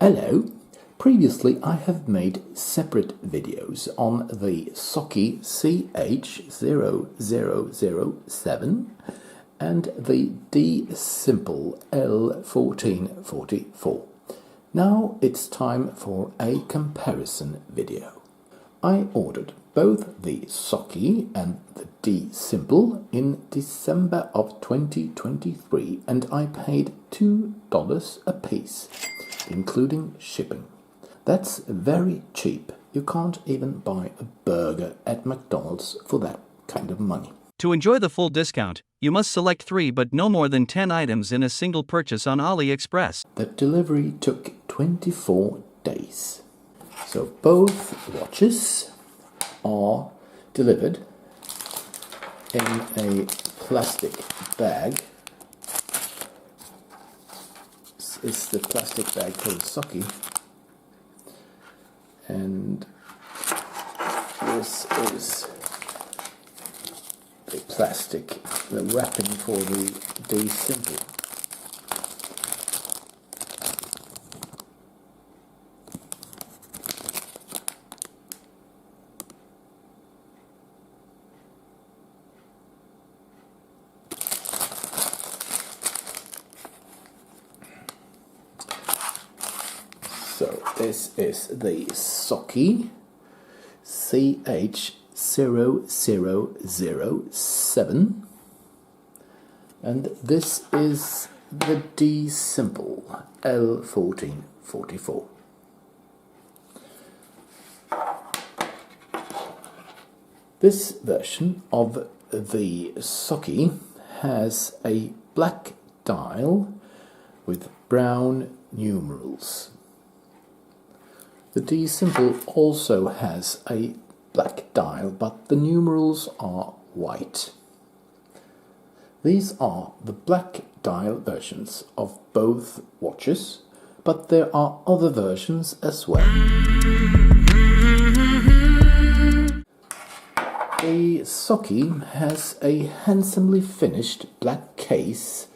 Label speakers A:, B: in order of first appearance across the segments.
A: Hello! Previously I have made separate videos on the Soki CH0007 and the Dsimple L1444. Now it's time for a comparison video. I ordered both the Soki and the Dsimple in December of 2023 and I paid $2 a piece, including shipping. That's very cheap. You can't even buy a burger at McDonald's for that kind of money.
B: To enjoy the full discount, you must select 3 but no more than 10 items in a single purchase on AliExpress.
A: The delivery took 24 days. So both watches are delivered in a plastic bag. This is the plastic bag for the Soki. And this is the wrapping for the Dsimple. So this is the Soki CH0007 and this is the Dsimple L1444. This version of the Soki has a black dial with brown numerals. The Dsimple also has a black dial, but the numerals are white. These are the black dial versions of both watches, but there are other versions as well. The Soki has a handsomely finished black case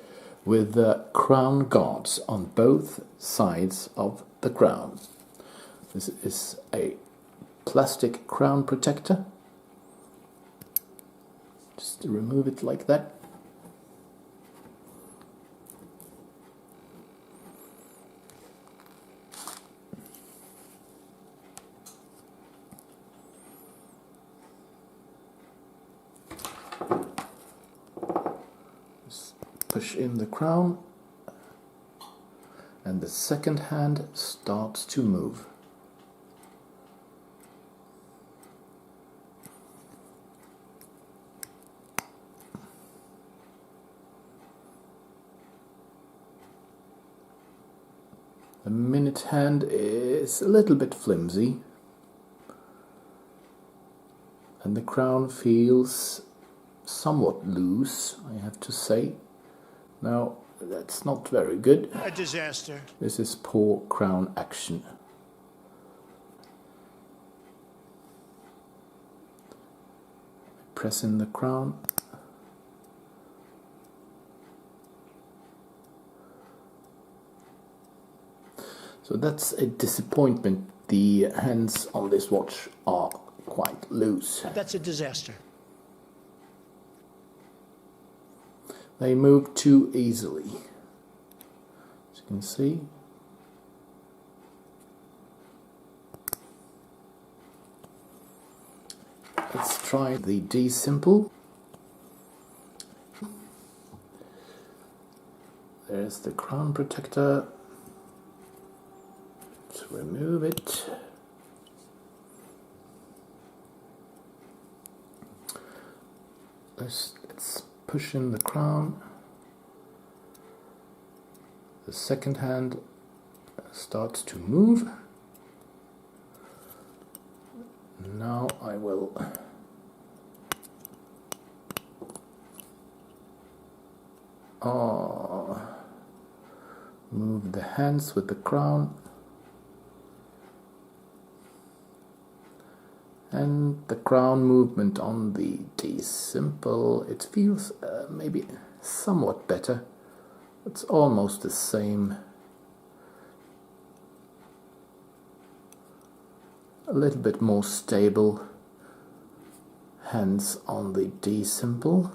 A: with crown guards on both sides of the crown. This is a plastic crown protector. Just to remove it like that. Just push in the crown and the second hand starts to move. The minute hand is a little bit flimsy and the crown feels somewhat loose, I have to say. Now, that's not very good.
C: A disaster.
A: This is poor crown action. Press in the crown. So that's a disappointment. The hands on this watch are quite loose.
C: That's a disaster.
A: They move too easily, as you can see. Let's try the Dsimple. There's the crown protector. Let's remove it. Let's push in the crown. The second hand starts to move. Now I will move the hands with the crown. And the crown movement on the Dsimple, it feels maybe somewhat better. It's almost the same a little bit more stable hands on the Dsimple.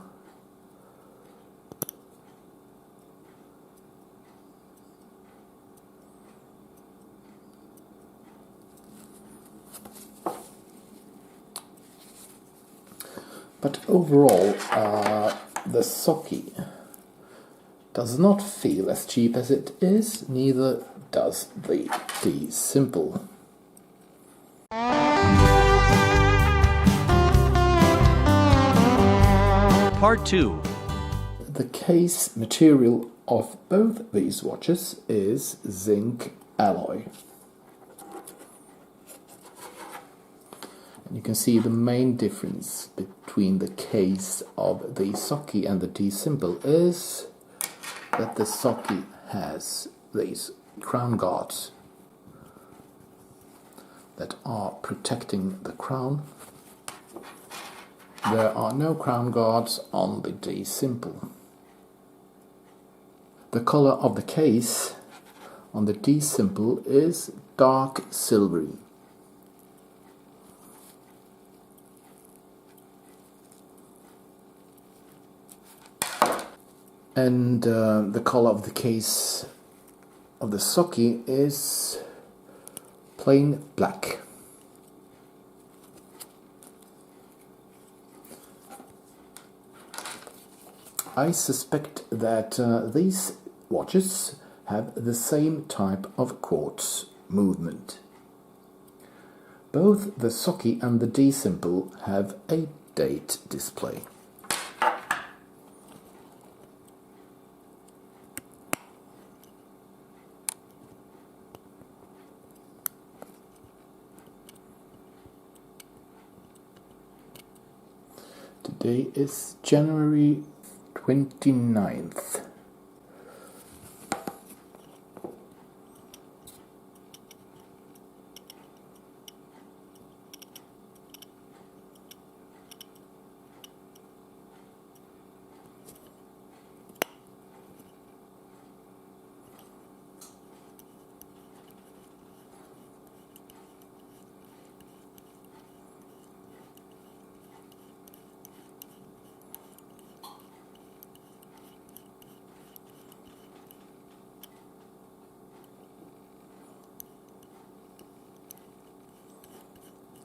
A: But overall, the Soki does not feel as cheap as it is, neither does the Dsimple.
B: Part 2.
A: The case material of both these watches is zinc alloy. You can see the main difference between the case of the Soki and the Dsimple is that the Soki has these crown guards that are protecting the crown. There are no crown guards on the Dsimple. The color of the case on the Dsimple is dark silvery. And the color of the case of the Soki is plain black. I suspect that these watches have the same type of quartz movement. Both the Soki and the Dsimple have a date display. Today is January 29th.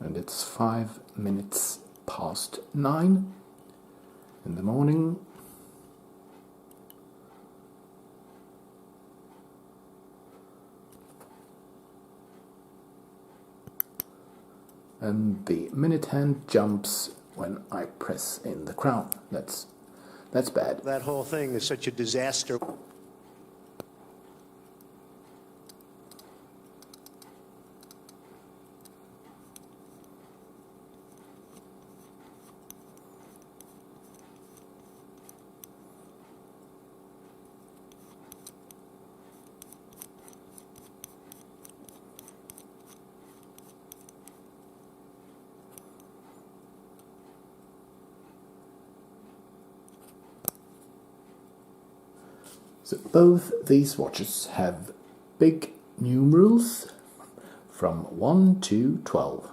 A: And it's 5 minutes past 9 in the morning. And the minute hand jumps when I press in the crown. That's bad.
C: That whole thing is such a disaster.
A: So both these watches have big numerals from 1 to 12,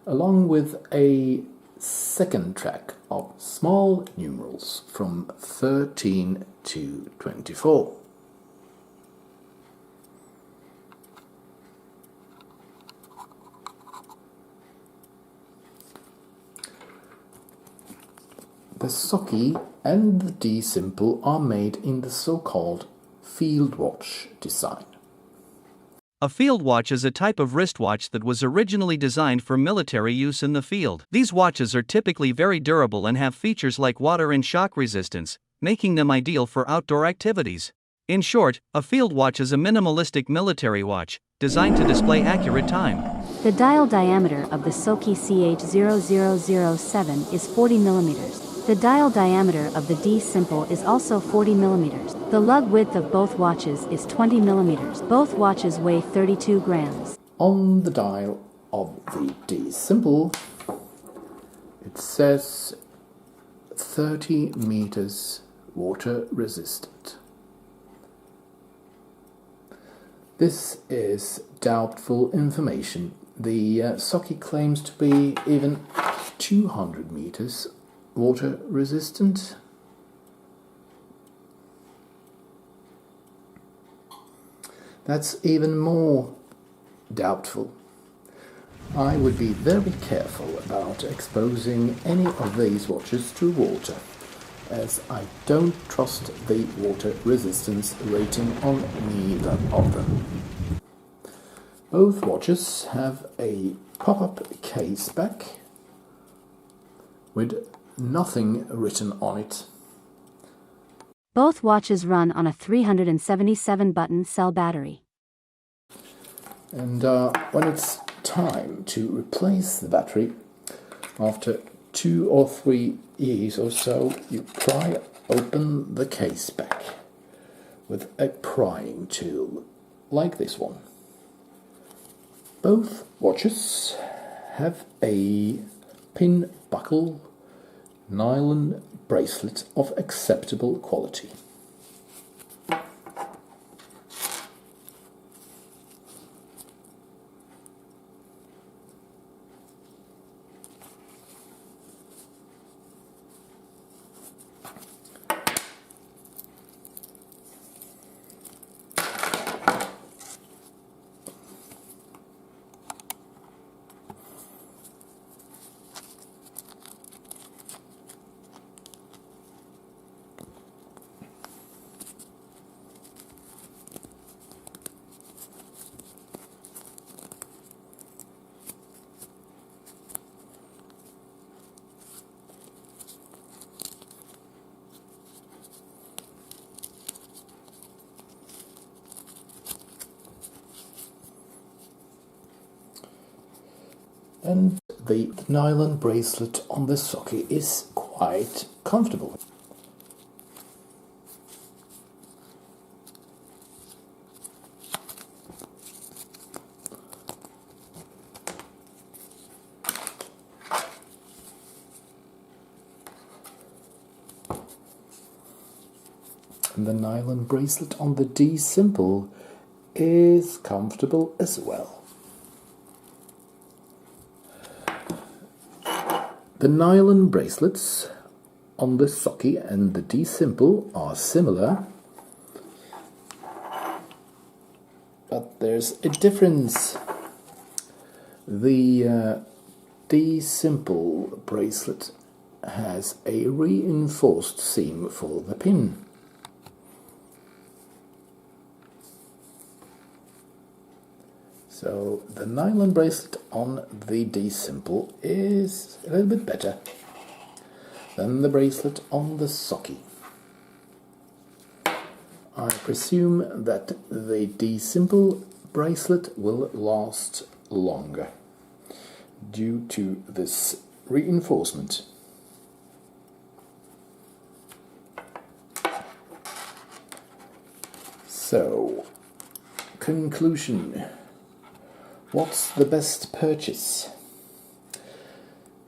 A: along with a second track of small numerals from 13 to 24. The Soki and the Dsimple are made in the so-called field watch design.
B: A field watch is a type of wristwatch that was originally designed for military use in the field. These watches are typically very durable and have features like water and shock resistance, making them ideal for outdoor activities. In short, a field watch is a minimalistic military watch, designed to display accurate time.
D: The dial diameter of the Soki CH0007 is 40 millimeters. The dial diameter of the Dsimple is also 40 millimeters. The lug width of both watches is 20 millimeters. Both watches weigh 32 grams.
A: On the dial of the Dsimple, it says 30 meters water resistant. This is doubtful information. The Soki claims to be even 200 meters water resistant. That's even more doubtful. I would be very careful about exposing any of these watches to water, as I don't trust the water resistance rating on neither of them. Both watches have a pop-up case back with nothing written on it.
D: Both watches run on a 377-button cell battery.
A: And when it's time to replace the battery, after 2 or 3 years or so, you pry open the case back with a prying tool, like this one. Both watches have a pin buckle nylon bracelet of acceptable quality. And the nylon bracelet on the Soki is quite comfortable. And the nylon bracelet on the Dsimple is comfortable as well. The nylon bracelets on the Soki and the Dsimple are similar, but there's a difference. The Dsimple bracelet has a reinforced seam for the pin. So the nylon bracelet on the Dsimple is a little bit better than the bracelet on the Soki. I presume that the Dsimple bracelet will last longer due to this reinforcement. So, conclusion. What's the best purchase?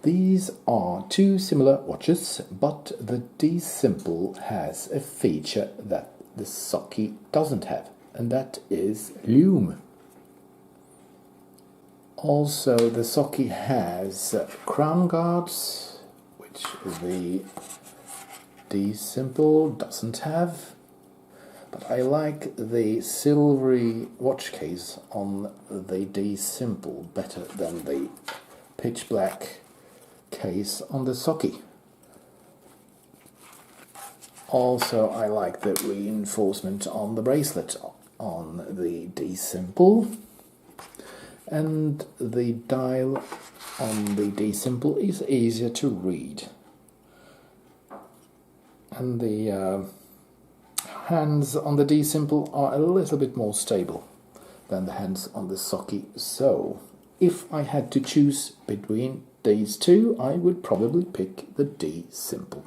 A: These are two similar watches, but the Dsimple has a feature that the Soki doesn't have, and that is lume. Also, the Soki has crown guards, which the Dsimple doesn't have. But I like the silvery watch case on the Dsimple better than the pitch black case on the Soki. Also, I like the reinforcement on the bracelet on the Dsimple, and the dial on the Dsimple is easier to read, and the hands on the Dsimple are a little bit more stable than the hands on the Soki. So, if I had to choose between these two, I would probably pick the Dsimple.